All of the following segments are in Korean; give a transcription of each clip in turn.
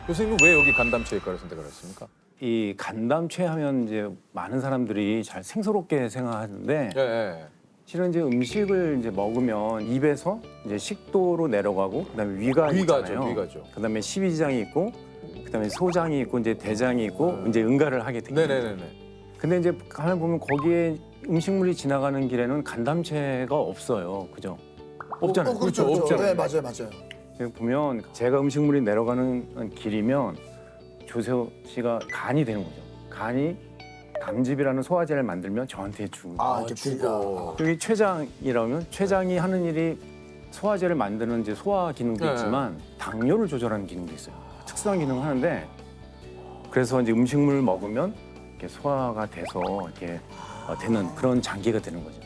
교수님은 왜 여기 간담체외과를 선택을 했습니까? 이 간담체 하면 이제 많은 사람들이 잘 생소롭게 생각하는데 예, 예. 실은 이제 음식을 이제 먹으면 입에서 이제 식도로 내려가고 그다음에 위가 있잖아요. 위가죠. 그다음에 십이지장이 있고 그다음에 소장이 있고 이제 대장이 있고 이제 응가를 하게 됩니다. 네네네네. 근데 이제 가면 보면 거기에 음식물이 지나가는 길에는 간담체가 없어요. 그죠? 없잖아요. 그렇죠. 그렇죠. 없잖아요. 네, 맞아요, 맞아요. 지금 보면 제가 음식물이 내려가는 길이면 조세호 씨가 간이 되는 거죠. 간이 담즙이라는 소화제를 만들면 저한테 주는 거예요. 아, 이렇게 주고. 여기 췌장이라면 췌장이 하는 일이 소화제를 만드는 이제 소화 기능도 네. 있지만 당뇨를 조절하는 기능도 있어요. 특수한 기능을 하는데 그래서 이제 음식물을 먹으면 이렇게 소화가 돼서 이렇게 되는 그런 장기가 되는 거죠.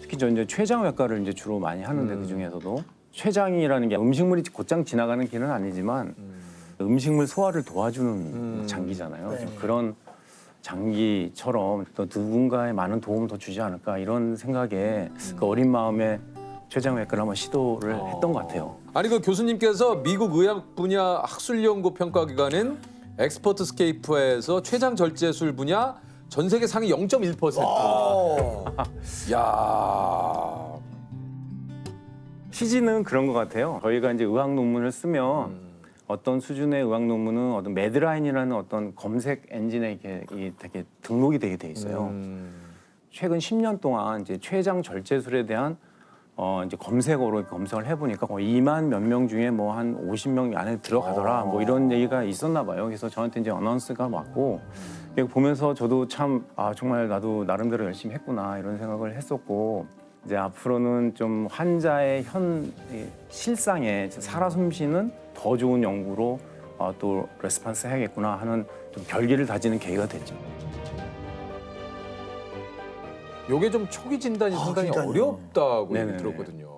특히 저 이제 췌장외과를 이제 주로 많이 하는데 그 중에서도 췌장이라는 게 음식물이 곧장 지나가는 길은 아니지만 음식물 소화를 도와주는 장기잖아요. 네. 좀 그런 장기처럼 또 누군가의 많은 도움을 더 주지 않을까 이런 생각에 그 어린 마음에 췌장외과를 한번 시도를 했던 것 같아요. 아니 그 교수님께서 미국 의학 분야 학술 연구 평가 기관인 엑스퍼트 스케이프에서 췌장 절제술 분야 전 세계 상위 0.1%. 야. 취지는 그런 것 같아요. 저희가 이제 의학 논문을 쓰면 어떤 수준의 의학 논문은 어떤 매드라인이라는 어떤 검색 엔진에 이렇게 되게 등록이 되게 돼 있어요. 최근 10년 동안 이제 췌장 절제술에 대한 이제 검색어로 검색을 해보니까 2만 몇 명 중에 뭐 한 50명 안에 들어가더라 뭐 이런 얘기가 있었나 봐요. 그래서 저한테 이제 어나운스가 왔고 이거 보면서 저도 참 정말 나도 나름대로 열심히 했구나 이런 생각을 했었고 이제 앞으로는 좀 환자의 실상에 살아 숨쉬는 더 좋은 연구로 또 레스폰스 해야겠구나 하는 좀 결기를 다지는 계기가 됐죠. 요게 좀 초기 진단이 상당히 그러니까요. 어렵다고 얘기 네네네. 들었거든요.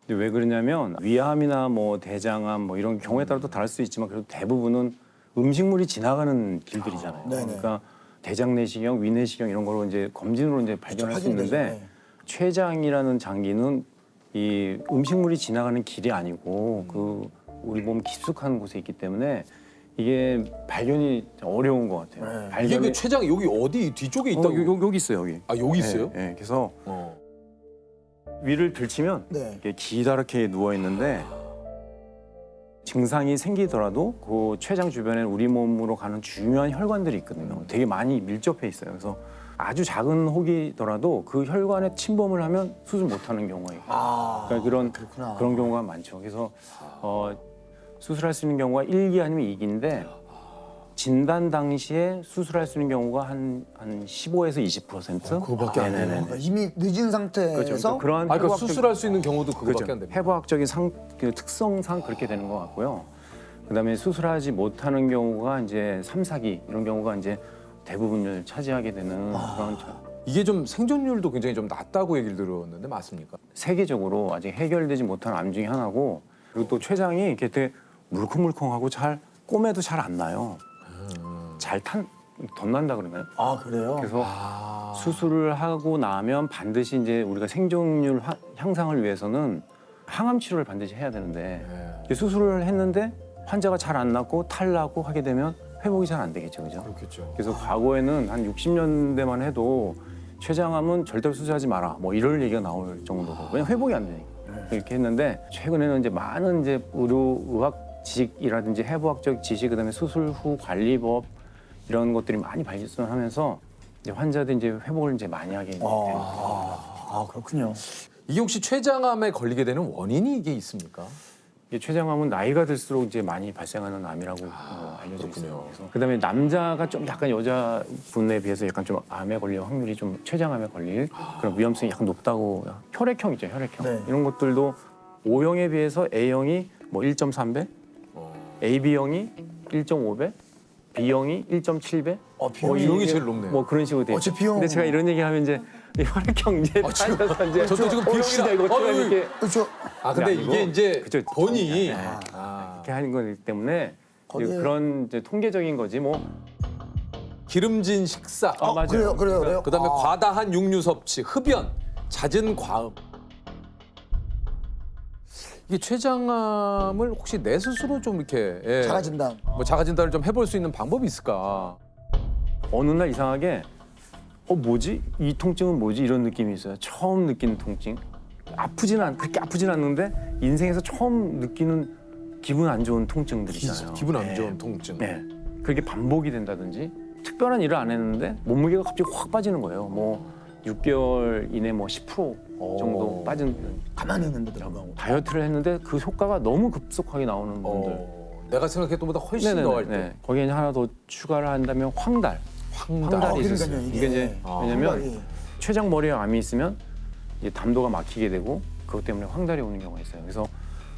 근데 왜 그러냐면 위암이나 뭐 대장암 뭐 이런 경우에 따라 또 다를 수 있지만 그래도 대부분은 음식물이 지나가는 길들이잖아요. 네네. 그러니까 대장 내시경, 위 내시경 이런 걸로 이제 검진으로 이제 발견할 수 확인되죠. 있는데 네. 췌장이라는 장기는 이 음식물이 지나가는 길이 아니고 그 우리 몸 깊숙한 곳에 있기 때문에 이게 발견이 어려운 것 같아요. 네. 이게 발견이 그 췌장 여기 어디 뒤쪽에 있다고? 여기 있어요 여기. 아 여기 있어요? 네, 네. 그래서 어. 위를 들치면 네. 이렇게 기다랗게 누워 있는데 증상이 생기더라도 그 췌장 주변에 우리 몸으로 가는 중요한 혈관들이 있거든요. 되게 많이 밀접해 있어요. 그래서 아주 작은 혹이더라도 그 혈관에 침범을 하면 수술 못하는 경우가 있고, 그러니까 그렇구나. 그런 경우가 많죠. 그래서 수술할 수 있는 경우가 1기 아니면 2기인데 진단 당시에 수술할 수 있는 경우가 한 15에서 20%. 그거밖에 안 돼요. 그러니까 이미 늦은 상태에서 그렇죠. 그러한 아, 그러니까 해부학적- 수술할 수 있는 경우도 그거밖에 그렇죠. 안 됩니다. 해부학적인 그 특성상 그렇게 되는 것 같고요. 그다음에 수술하지 못하는 경우가 이제 3, 4기 이런 경우가 이제 대부분을 차지하게 되는 그런 이게 좀 생존율도 굉장히 좀 낮다고 얘기를 들었는데 맞습니까? 세계적으로 아직 해결되지 못한 암 중에 하나고 그리고 또 췌장이 이렇게 되게 물컹물컹하고 잘 꼬매도 잘 안 나요. 잘 덧난다 그러나요? 아, 그래요? 그래서 수술을 하고 나면 반드시 이제 우리가 생존율 향상을 위해서는 항암 치료를 반드시 해야 되는데 이제 수술을 했는데 환자가 잘 안 낫고 탈나고 하게 되면 회복이 잘 안 되겠죠, 그죠? 그렇겠죠. 그래서 과거에는 한 60년대만 해도 췌장암은 절대로 수술하지 마라 뭐 이럴 얘기가 나올 정도고 왜냐 회복이 안 되니까 이렇게 했는데 최근에는 이제 많은 이제 의학 지식이라든지 해부학적 지식 그다음에 수술 후 관리법 이런 것들이 많이 발전하면서 이제 환자들이 이제 회복을 이제 많이 하게 되는 그렇군요. 이게 혹시 췌장암에 걸리게 되는 원인이 이게 있습니까? 이게 췌장암은 나이가 들수록 이제 많이 발생하는 암이라고 알려져 그렇군요. 있어요. 그래서 그다음에 남자가 좀 약간 여자분에 비해서 약간 좀 암에 걸릴 확률이 좀 췌장암에 걸릴 그런 위험성이 약간 높다고 혈액형 있죠, 혈액형 네. 이런 것들도 O형에 비해서 A형이 뭐 1.3배, AB형이 1.5배, B형이 1.7배. B형이 제일 높네요. 뭐 그런 식으로 돼. 제 B형. 근데 제가 이런 얘기하면 이제 이 혈액형 이제 따져서 이제 저도 지금 B형이다 이거 어떻게 B형이라- 이렇게 그렇죠. 아 근데 아니고. 이게 이제 그쵸. 본이 이렇게 하는 거기 때문에 이제 거기에- 그런 이제 통계적인 거지 뭐. 기름진 식사, 맞아요. 그래요. 그다음에 과다한 육류 섭취, 흡연, 잦은 과음. 이게 췌장암을 혹시 내 스스로 좀 이렇게 자가 진단. 뭐 자가 진단을 좀 해볼 수 있는 방법이 있을까? 어느 날 이상하게 뭐지? 이 통증은 뭐지? 이런 느낌이 있어요. 처음 느끼는 통증. 그렇게 아프진 않는데 인생에서 처음 느끼는 기분 안 좋은 통증들 있잖아요. 기분 안 좋은 통증. 네. 그렇게 반복이 된다든지 특별한 일을 안 했는데 몸무게가 갑자기 확 빠지는 거예요. 뭐 6개월 이내 뭐 10% 정도 빠진 가만히 있는데 들어가고. 다이어트를 했는데 그 효과가 너무 급속하게 나오는 분들. 내가 생각했던 것보다 훨씬 더 할 때. 네. 거기에 하나 더 추가를 한다면 황달이 있었어요. 그러니까요, 이게 이제 왜냐면 황달이. 췌장 머리에 암이 있으면 이제 담도가 막히게 되고 그것 때문에 황달이 오는 경우가 있어요. 그래서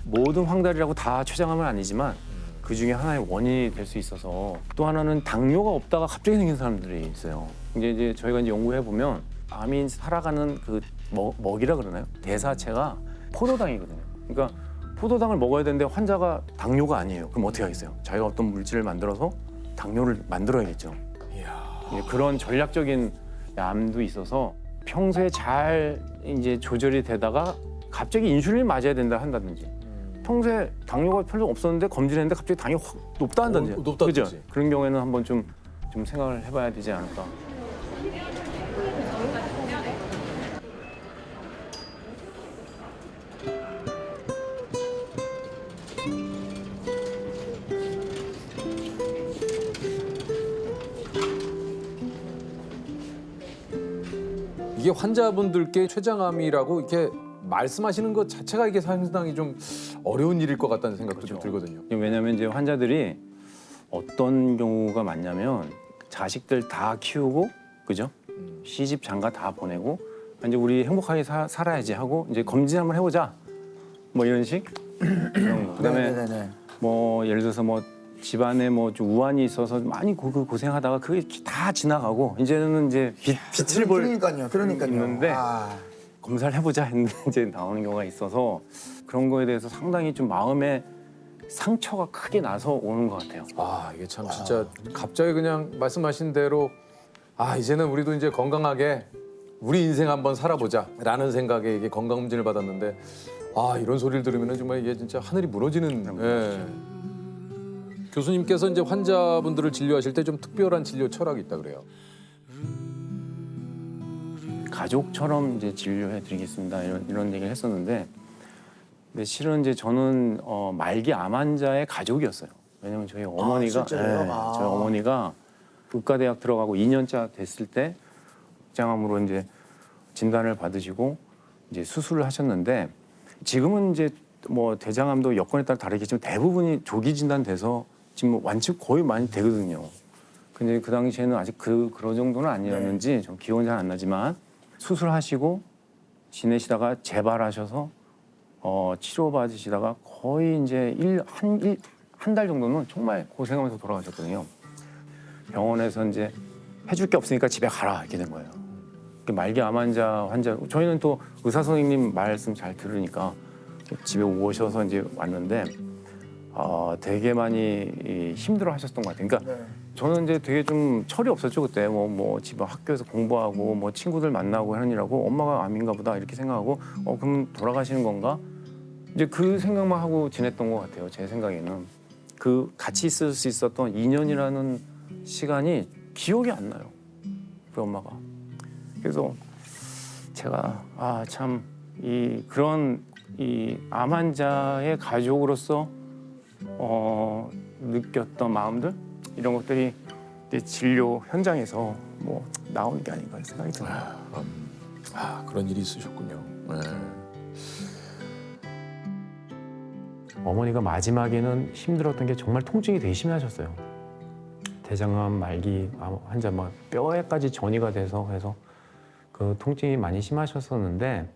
모든 황달이라고 다 췌장암은 아니지만 그 중에 하나의 원인이 될 수 있어서 또 하나는 당뇨가 없다가 갑자기 생긴 사람들이 있어요. 이제 저희가 이제 연구해 보면 암이 살아가는 그 먹이라 그러나요? 대사체가 포도당이거든요. 그러니까 포도당을 먹어야 되는데 환자가 당뇨가 아니에요. 그럼 어떻게 하겠어요? 자기가 어떤 물질을 만들어서 당뇨를 만들어야겠죠. 예, 그런 전략적인 암도 있어서 평소에 잘 이제 조절이 되다가 갑자기 인슐린을 맞아야 된다 한다든지 평소에 당뇨가 별로 없었는데 검진했는데 갑자기 당이 확 높다 한다든지 높다든지. 그죠? 그런 경우에는 한번 좀 생각을 해봐야 되지 않을까. 이게 환자분들께 췌장암이라고 이렇게 말씀하시는 것 자체가 이게 상당히 좀 어려운 일일 것 같다는 생각도 좀 들거든요. 왜냐하면 이제 환자들이 어떤 경우가 많냐면 자식들 다 키우고 그죠? 시집 장가 다 보내고 이제 우리 행복하게 살아야지 하고 이제 검진 한번 해보자 뭐 이런 식 그런 거. 그다음에 네네네. 뭐 예를 들어서 뭐 집안에 뭐 좀 우환이 있어서 많이 고생하다가 그게 다 지나가고 이제는 이제 빛을 볼 그러니까요. 있는데 아, 검사를 해보자 했는데 이제 나오는 경우가 있어서 그런 거에 대해서 상당히 좀 마음에 상처가 크게 나서 오는 것 같아요. 아 이게 참 진짜 갑자기 그냥 말씀하신 대로 이제는 우리도 이제 건강하게 우리 인생 한번 살아보자라는 생각에 이게 건강검진을 받았는데 이런 소리를 들으면 정말 이게 진짜 하늘이 무너지는. 예. 교수님께서 이제 환자분들을 진료하실 때 좀 특별한 진료 철학이 있다 그래요. 가족처럼 이제 진료해드리겠습니다 이런 얘기를 했었는데, 근데 실은 이제 저는 말기 암 환자의 가족이었어요. 왜냐면 저희 어머니가 실제로요? 저희 어머니가 의과대학 들어가고 2년차 됐을 때 췌장암으로 이제 진단을 받으시고 이제 수술을 하셨는데 지금은 이제 뭐 대장암도 여건에 따라 다르겠지만 대부분이 조기 진단돼서 지금 완치 거의 많이 되거든요. 근데 그 당시에는 아직 그런 정도는 아니었는지 좀 기억은 잘 안 나지만 수술하시고 지내시다가 재발하셔서 치료받으시다가 거의 이제 한 달 정도는 정말 고생하면서 돌아가셨거든요. 병원에서 이제 해줄 게 없으니까 집에 가라 이렇게 된 거예요. 말기 암 환자 저희는 또 의사 선생님 말씀 잘 들으니까 집에 오셔서 이제 왔는데 되게 많이 힘들어하셨던 것 같아요. 그러니까 저는 이제 되게 좀 철이 없었죠 그때 뭐 집에 학교에서 공부하고 뭐 친구들 만나고 하느라고 엄마가 암인가 보다 이렇게 생각하고 그럼 돌아가시는 건가 이제 그 생각만 하고 지냈던 것 같아요. 제 생각에는 그 같이 있을 수 있었던 2년이라는 시간이 기억이 안 나요. 그 엄마가. 그래서 제가 참 그런 암 환자의 가족으로서 느꼈던 마음들 이런 것들이 이제 진료 현장에서 뭐 나오는 게 아닌가 생각이 드네요. 그런 일이 있으셨군요. 네. 어머니가 마지막에는 힘들었던 게 정말 통증이 되게 심하셨어요. 대장암 말기 환자 막 뼈에까지 전이가 돼서 그래서 그 통증이 많이 심하셨었는데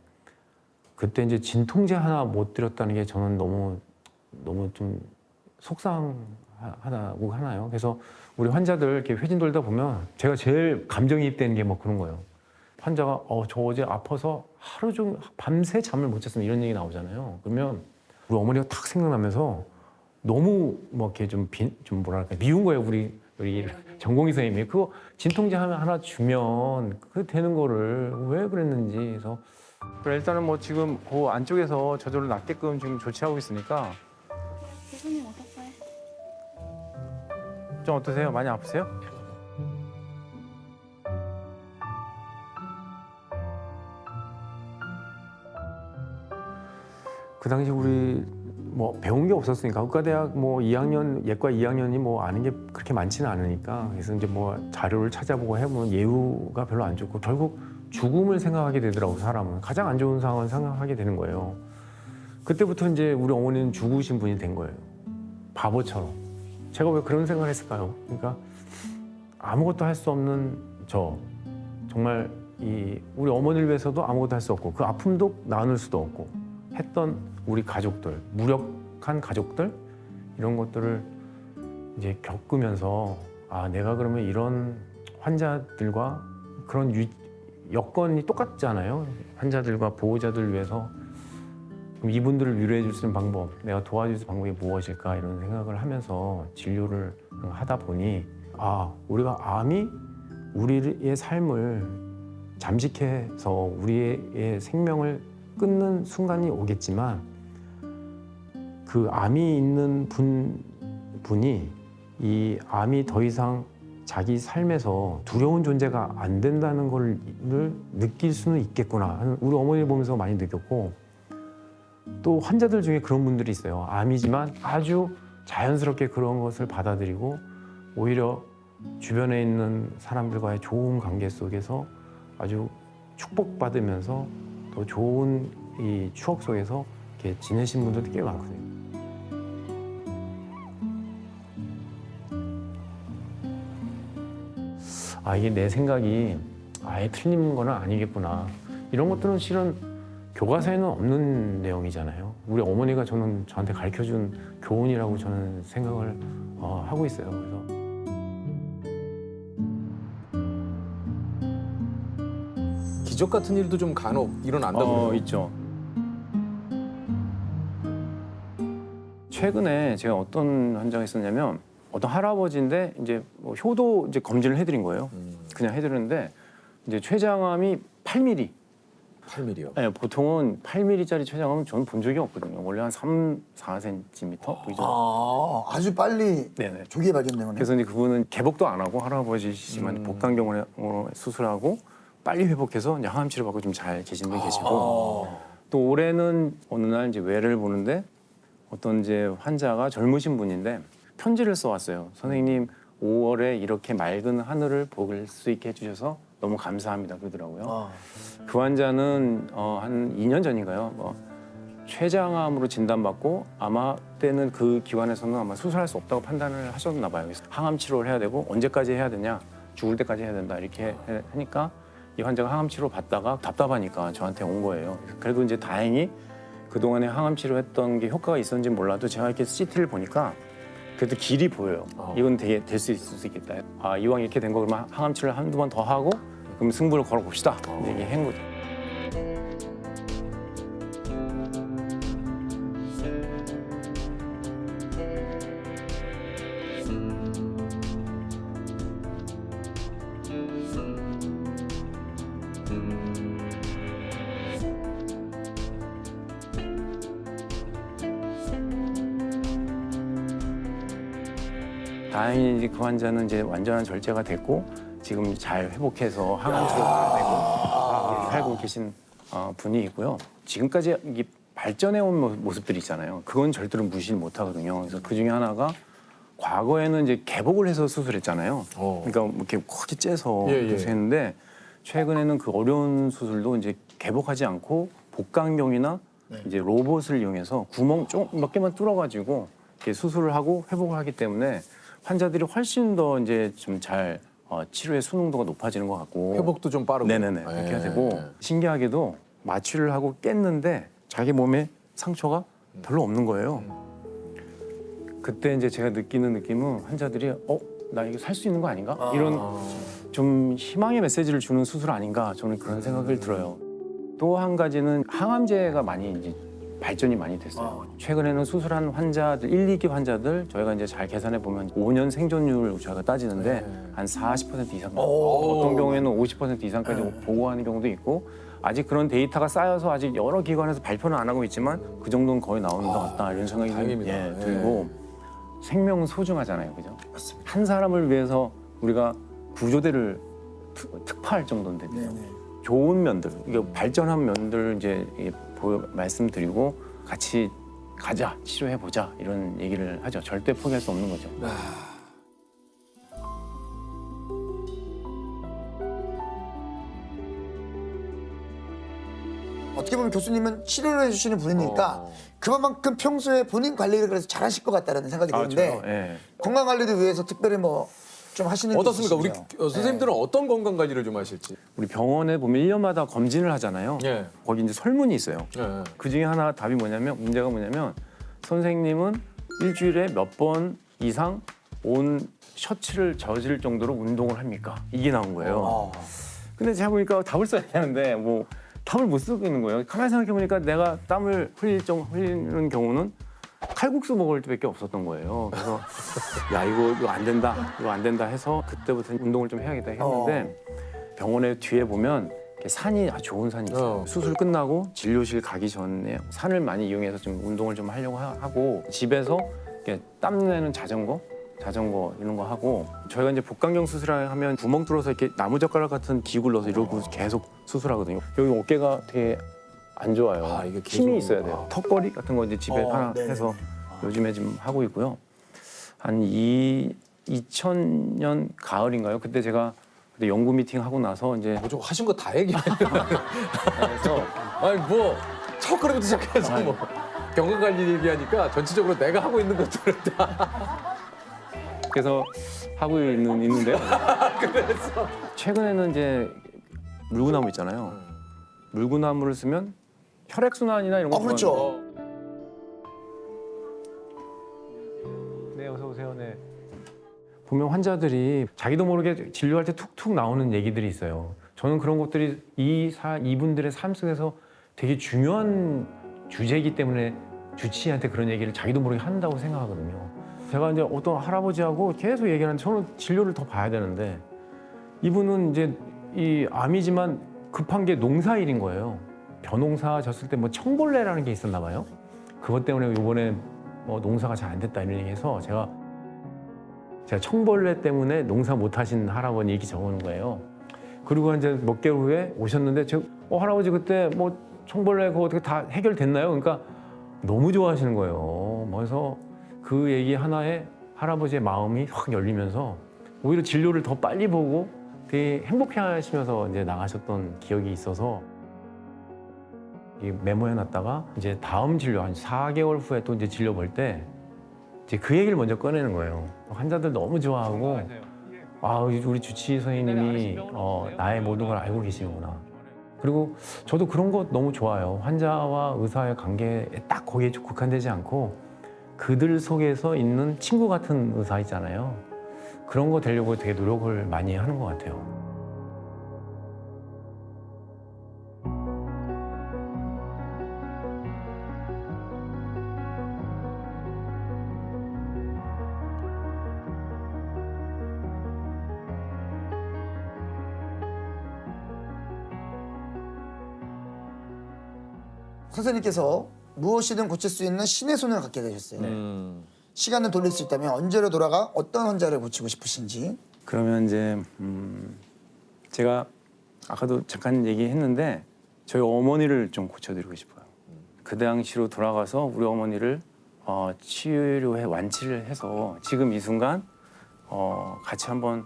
그때 이제 진통제 하나 못 드렸다는 게 저는 너무 좀 속상하다고 하나요. 그래서 우리 환자들 이렇게 회진 돌다 보면 제가 제일 감정이입되는 게 뭐 그런 거예요. 환자가 저 어제 아파서 하루 종일 밤새 잠을 못 잤으면 이런 얘기 나오잖아요. 그러면 우리 어머니가 탁 생각나면서 너무 뭐 이렇게 좀 뭐랄까 미운 거예요. 우리 전공의 선생님이 그거 진통제 하나 주면 그 되는 거를 왜 그랬는지. 그래서 그래 일단은 뭐 지금 그 안쪽에서 저절로 낫게끔 지금 조치하고 있으니까 교수님 어떡해? 좀 어떠세요? 많이 아프세요? 그 당시 우리 뭐 배운 게 없었으니까 의과대학 뭐 2학년 예과 2학년이 뭐 아는 게 그렇게 많지는 않으니까 그래서 이제 뭐 자료를 찾아보고 해보면 예후가 별로 안 좋고 결국 죽음을 생각하게 되더라고 사람은 가장 안 좋은 상황을 생각하게 되는 거예요. 그때부터 이제 우리 어머니는 죽으신 분이 된 거예요. 바보처럼. 제가 왜 그런 생각을 했을까요? 그러니까 아무것도 할 수 없는 저 정말 이 우리 어머니를 위해서도 아무것도 할 수 없고 그 아픔도 나눌 수도 없고 했던 우리 가족들 무력한 가족들 이런 것들을 이제 겪으면서 아 내가 그러면 이런 환자들과 그런 여건이 똑같잖아요. 환자들과 보호자들을 위해서 그럼 이분들을 위로해 줄 수 있는 방법, 내가 도와줄 수 있는 방법이 무엇일까 이런 생각을 하면서 진료를 하다 보니 아 우리가 암이 우리의 삶을 잠식해서 우리의 생명을 끊는 순간이 오겠지만 그 암이 있는 분이 이 암이 더 이상 자기 삶에서 두려운 존재가 안 된다는 걸 느낄 수는 있겠구나 하는 우리 어머니 보면서 많이 느꼈고 또 환자들 중에 그런 분들이 있어요. 암이지만 아주 자연스럽게 그런 것을 받아들이고 오히려 주변에 있는 사람들과의 좋은 관계 속에서 아주 축복받으면서 더 좋은 이 추억 속에서 이렇게 지내신 분들도 꽤 많거든요. 아 이게 내 생각이 아예 틀린 거는 아니겠구나. 이런 것들은 실은 교과서에는 없는 내용이잖아요. 우리 어머니가 저한테 가르쳐준 교훈이라고 저는 생각을 하고 있어요. 그래서 기적 같은 일도 좀 간혹 일어난다고 그래요. 있죠. 최근에 제가 어떤 환자가 있었냐면 어떤 할아버지인데 이제 뭐 효도 이제 검진을 해드린 거예요. 그냥 해드렸는데 이제 췌장암이 8mm. 8mm요. 네, 보통은 8mm짜리 췌장암은 저는 본 적이 없거든요. 원래 한 3, 4cm 보이죠. 아, 아주 빨리 네네. 조기에 발견된 거네. 그래서 이제 그분은 개복도 안 하고 할아버지시지만 복강경으로 수술하고 빨리 회복해서 이제 항암 치료 받고 좀 잘 계신 분이 계시고 또 올해는 어느 날 이제 외래를 보는데 어떤 이제 환자가 젊으신 분인데 편지를 써왔어요. 선생님 5월에 이렇게 맑은 하늘을 볼 수 있게 해주셔서 너무 감사합니다 그러더라고요. 그 환자는 한 2년 전인가요? 췌장암으로 진단받고 아마 그때는 그 기관에서는 아마 수술할 수 없다고 판단을 하셨나 봐요. 그래서 항암 치료를 해야 되고 언제까지 해야 되냐? 죽을 때까지 해야 된다 이렇게 하니까 이 환자가 항암 치료 받다가 답답하니까 저한테 온 거예요. 그래도 이제 다행히 그동안에 항암 치료했던 게 효과가 있었는지 몰라도 제가 이렇게 CT를 보니까 그래도 길이 보여요. 이건 되게 될 수 있을 수 있겠다. 아 이왕 이렇게 된 거 그러면 항암 치료를 한두 번 더 하고 그럼 승부를 걸어봅시다. 이게 한 거죠. 다행히 이제 그 환자는 이제 완전한 절제가 됐고 지금 잘 회복해서 항암 치료를 되고 살고 계신 분이 있고요. 지금까지 이게 발전해온 모습들이 있잖아요. 그건 절대로 무시 못하거든요. 그래서 그 중에 하나가 과거에는 이제 개복을 해서 수술했잖아요. 그러니까 뭐 이렇게 크게 째서 수술했는데 최근에는 그 어려운 수술도 이제 개복하지 않고 복강경이나 이제 로봇을 이용해서 구멍 좀 몇 개만 뚫어가지고 이렇게 수술을 하고 회복을 하기 때문에 환자들이 훨씬 더 이제 좀 잘 치료의 수능도가 높아지는 것 같고 회복도 좀 빠르고. 네네네 그렇게 되고 신기하게도 마취를 하고 깼는데 자기 몸에 상처가 별로 없는 거예요. 그때 이제 제가 느끼는 느낌은 환자들이 나 이거 살 수 있는 거 아닌가? 이런 좀 희망의 메시지를 주는 수술 아닌가 저는 그런 생각을 들어요. 또 한 가지는 항암제가 많이 이제 발전이 많이 됐어요. 최근에는 수술한 환자들, 1, 2기 환자들 저희가 이제 잘 계산해 보면 5년 생존율 저희가 따지는데 한 40% 이상, 어떤 경우에는 50% 이상까지 보고하는 경우도 있고 아직 그런 데이터가 쌓여서 아직 여러 기관에서 발표는 안 하고 있지만 그 정도는 거의 나오는 것 같다 이런 생각이 다행입니다. 들고 생명은 소중하잖아요, 그죠? 맞습니다. 한 사람을 위해서 우리가 구조대를 특파할 정도인데 좋은 면들, 이게 발전한 면들을 이제 말씀드리고 같이 가자, 치료해 보자 이런 얘기를 하죠. 절대 포기할 수 없는 거죠. 어떻게 보면 교수님은 치료를 해주시는 분이니까 그만큼 평소에 본인 관리를 그래서 잘하실 것 같다는 생각이 드는데 저요? 예. 건강 관리를 위해서 특별히 뭐 좀 하시는 게 어떻습니까? 우리 있으시죠? 선생님들은 어떤 건강 관리를 좀 하실지. 우리 병원에 보면 1년마다 검진을 하잖아요. 예. 거기 이제 설문이 있어요. 예. 그 중에 하나 답이 뭐냐면 문제가 뭐냐면 선생님은 일주일에 몇 번 이상 온 셔츠를 젖을 정도로 운동을 합니까? 이게 나온 거예요. 근데 제가 보니까 답을 써야 되는데 뭐 답을 못 쓰고 있는 거예요. 가만히 생각해 보니까 내가 땀을 흘리는 경우는 칼국수 먹을 때밖에 없었던 거예요. 그래서 야 이거 안 된다, 이거 안 된다 해서 그때부터 운동을 좀 해야겠다 했는데 병원에 뒤에 보면 이렇게 산이 아주 좋은 산이 있어요. 수술 끝나고 진료실 가기 전에 산을 많이 이용해서 좀 운동을 좀 하려고 하고 집에서 이렇게 땀 내는 자전거 이런 거 하고 저희가 이제 복강경 수술을 하면 구멍 뚫어서 이렇게 나무젓가락 같은 기구를 넣어서 이러고 계속 수술하거든요. 여기 어깨가 되게 안 좋아요. 아, 이게 힘이 계속- 있어야 돼요. 턱걸이 같은 거 이제 집에 하나 네네. 해서 요즘에 지금 하고 있고요. 한 2000년 가을인가요? 그때 제가 그때 연구 미팅 하고 나서 이제 뭐 좀 하신 거 다 얘기해. 그래서 아니 뭐 첫걸음부터 시작해서 뭐 건강 관리 얘기하니까 전체적으로 내가 하고 있는 것들을 다. 그래서 하고 있는데요. 그래서 최근에는 이제 물구나무 있잖아요. 물구나무를 쓰면 혈액순환이나 이런 거 그렇죠. 네, 어서 오세요. 네. 보면 환자들이 자기도 모르게 진료할 때 툭툭 나오는 얘기들이 있어요. 저는 그런 것들이 이분들의 삶 속에서 되게 중요한 주제이기 때문에 주치의한테 그런 얘기를 자기도 모르게 한다고 생각하거든요. 제가 이제 어떤 할아버지하고 계속 얘기를 하는데 저는 진료를 더 봐야 되는데 이분은 이제 이 암이지만 급한 게 농사일인 거예요. 벼농사 졌을 때 뭐 청벌레라는 게 있었나 봐요. 그것 때문에 이번에 뭐 농사가 잘 안 됐다 이런 얘기해서 제가 청벌레 때문에 농사 못 하신 할아버지 얘기 적어놓은 거예요. 그리고 이제 몇 개월 후에 오셨는데 제가 할아버지 그때 뭐 청벌레 그거 어떻게 다 해결됐나요? 그러니까 너무 좋아하시는 거예요. 그래서 그 얘기 하나에 할아버지의 마음이 확 열리면서 오히려 진료를 더 빨리 보고 되게 행복해하시면서 이제 나가셨던 기억이 있어서 메모해놨다가 이제 다음 진료 한 4개월 후에 또 이제 진료 볼 때 이제 그 얘기를 먼저 꺼내는 거예요. 환자들 너무 좋아하고 아 우리 주치의 선생님이 나의 모든 걸 알고 계시는구나. 그리고 저도 그런 거 너무 좋아요. 환자와 의사의 관계에 딱 거기에 국한되지 않고 그들 속에서 있는 친구 같은 의사 있잖아요. 그런 거 되려고 되게 노력을 많이 하는 것 같아요. 선생님께서 무엇이든 고칠 수 있는 신의 손을 갖게 되셨어요. 시간을 돌릴 수 있다면 언제로 돌아가 어떤 환자를 고치고 싶으신지. 그러면 이제 제가 아까도 잠깐 얘기했는데 저희 어머니를 좀 고쳐드리고 싶어요. 그 당시로 돌아가서 우리 어머니를 치료해 완치를 해서 지금 이 순간 같이 한번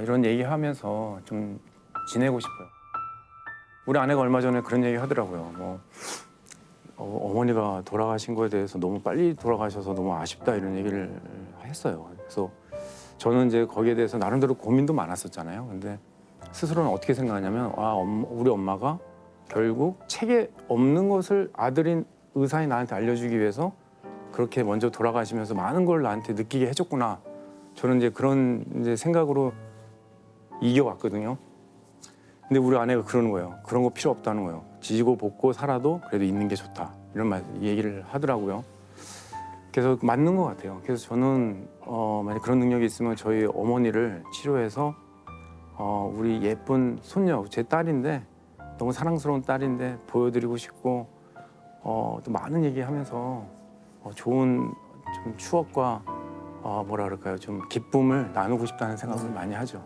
이런 얘기하면서 좀 지내고 싶어요. 우리 아내가 얼마 전에 그런 얘기 하더라고요. 뭐 어머니가 돌아가신 거에 대해서 너무 빨리 돌아가셔서 너무 아쉽다 이런 얘기를 했어요. 그래서 저는 이제 거기에 대해서 나름대로 고민도 많았었잖아요. 근데 스스로는 어떻게 생각하냐면 우리 엄마가 결국 책에 없는 것을 아들인 의사인 나한테 알려주기 위해서 그렇게 먼저 돌아가시면서 많은 걸 나한테 느끼게 해줬구나. 저는 이제 그런 이제 생각으로 이겨왔거든요. 근데 우리 아내가 그러는 거예요. 그런 거 필요 없다는 거예요. 지지고 볶고 살아도 그래도 있는 게 좋다. 이런 얘기를 하더라고요. 그래서 맞는 것 같아요. 그래서 저는 만약 그런 능력이 있으면 저희 어머니를 치료해서 우리 예쁜 손녀, 제 딸인데 너무 사랑스러운 딸인데 보여드리고 싶고 또 많은 얘기하면서 좋은 좀 추억과 뭐라 그럴까요? 좀 기쁨을 나누고 싶다는 생각을 많이 하죠.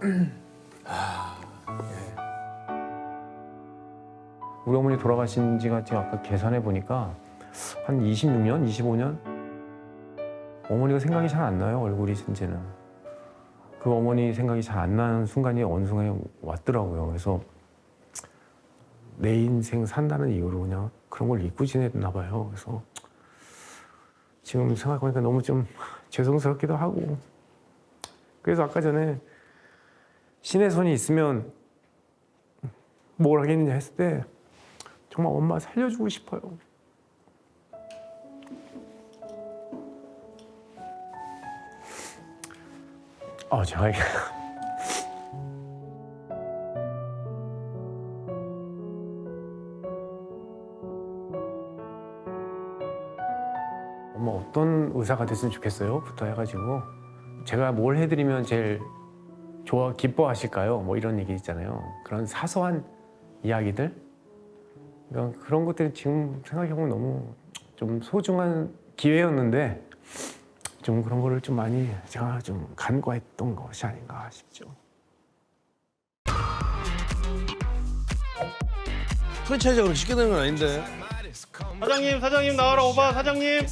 우리 어머니 돌아가신 지가 제가 아까 계산해 보니까 한 26년, 25년? 어머니가 생각이 잘 안 나요, 얼굴이 이제는. 그 어머니 생각이 잘 안 나는 순간이 어느 순간에 왔더라고요. 그래서 내 인생 산다는 이유로 그냥 그런 걸 잊고 지냈나 봐요. 그래서 지금 생각해보니까 너무 좀 죄송스럽기도 하고. 그래서 아까 전에 신의 손이 있으면 뭘 하겠느냐 했을 때 정말 엄마 살려주고 싶어요. 제가 이게 엄마 어떤 의사가 됐으면 좋겠어요? 부터 해가지고 제가 뭘 해드리면 제일 기뻐하실까요? 뭐 이런 얘기 있잖아요. 그런 사소한 이야기들 그런 것들이 지금 생각해보면 너무 좀 소중한 기회였는데 좀 그런 거를 좀 많이 제가 좀 간과했던 것이 아닌가 싶죠. 프랜차이즈가 그렇게 쉽게 되는 건 아닌데. 사장님 나와라 오바 사장님.